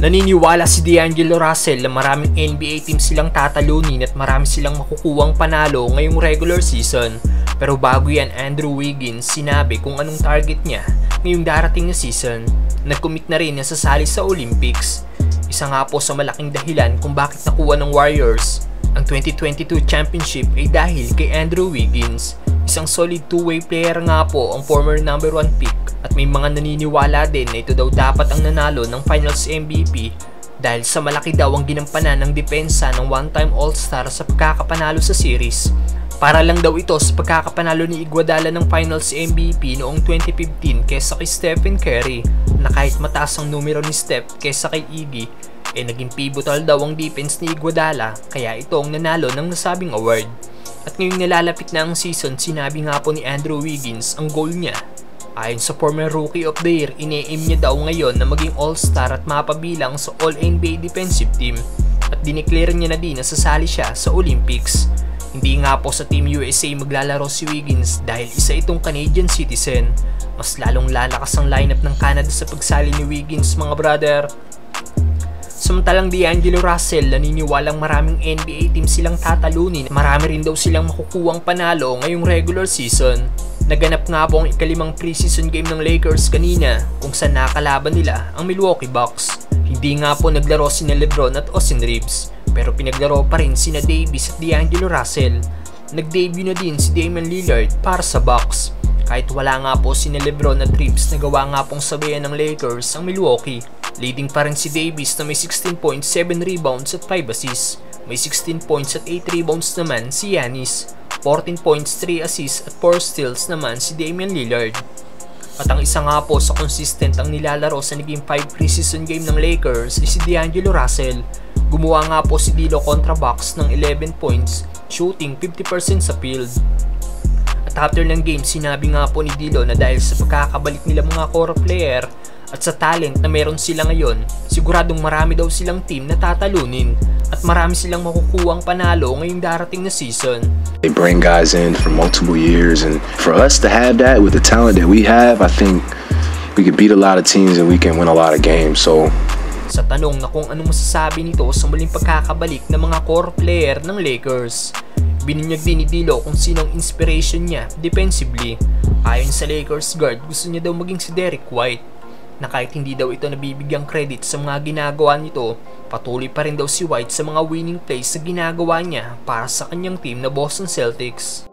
Naniniwala si D'Angelo Russell na maraming NBA team silang tatalunin at marami silang makukuwang panalo ngayong regular season. Pero bago yan, Andrew Wiggins sinabi kung anong target niya ngayong darating na season. Nag-commit na rin na sasali sa Olympics. Isa nga po sa malaking dahilan kung bakit nakuha ng Warriors ang 2022 championship ay dahil kay Andrew Wiggins. Isang solid two-way player nga po ang former number 1 pick. At may mga naniniwala din na ito daw dapat ang nanalo ng Finals MVP dahil sa malaki daw ang ginampanan ng depensa ng one-time All-Star sa pagkakapanalo sa series. Para lang daw ito sa pagkakapanalo ni Iguodala ng Finals MVP noong 2015 kesa kay Stephen Curry na kahit mataas ang numero ni Steph kesa kay Iggy, naging pivotal daw ang defense ni Iguodala kaya ito ang nanalo ng nasabing award. At ngayong nalalapit na ang season, sinabi nga po ni Andrew Wiggins ang goal niya. Ayon sa former Rookie of the Year, ine-aim niya daw ngayon na maging All-Star at mapabilang sa All-NBA defensive team at dineclare niya na din na sasali siya sa Olympics. Hindi nga po sa Team USA maglalaro si Wiggins dahil isa itong Canadian citizen. Mas lalong lalakas ang lineup ng Canada sa pagsali ni Wiggins, mga brother. Samantalang D'Angelo Russell, naniniwalang maraming NBA team silang tatalunin. Marami rin daw silang makukuwang panalo ngayong regular season. Naganap nga po ang ikalimang preseason game ng Lakers kanina kung saan nakalaban nila ang Milwaukee Bucks. Hindi nga po naglaro sina LeBron at Austin Reeves pero pinaglaro pa rin sina Davis at D'Angelo Russell. Nag-debut na din si Damian Lillard para sa Bucks. Kahit wala nga po sina LeBron at Reeves, nagawa nga pong sabayan ng Lakers ang Milwaukee. Leading pa rin si Davis na may 16 points, 7 rebounds at 5 assists. May 16 points at 8 rebounds naman si Giannis. 14 points, 3 assists at 4 steals naman si Damian Lillard. At ang isa nga po sa consistent ang nilalaro sa naging 5 preseason game ng Lakers ay si D'Angelo Russell. Gumawa nga po si D'Lo kontra Bucks ng 11 points, shooting 50% sa field. At after ng game, sinabi nga po ni D'Lo na dahil sa pagkakabalik nila mga core player at sa talent na meron sila ngayon, siguradong marami daw silang team na tatalunin at marami silang makukuwang panalo ngayong darating na season. They bring guys in for multiple years, and for us to have that with the talent that we have, I think we could beat a lot of teams and we can win a lot of games. So sa tanong na kung anong masasabi nito sa muling pagkakabalik ng mga core player ng Lakers, bininyag din ni D'Lo kung sinong inspiration niya defensively. Ayon sa Lakers guard, gusto niya daw maging si Derrick White, na kahit hindi daw ito nabibigyang credit sa mga ginagawa nito, patuloy pa rin daw si White sa mga winning plays na ginagawa niya para sa kanyang team na Boston Celtics.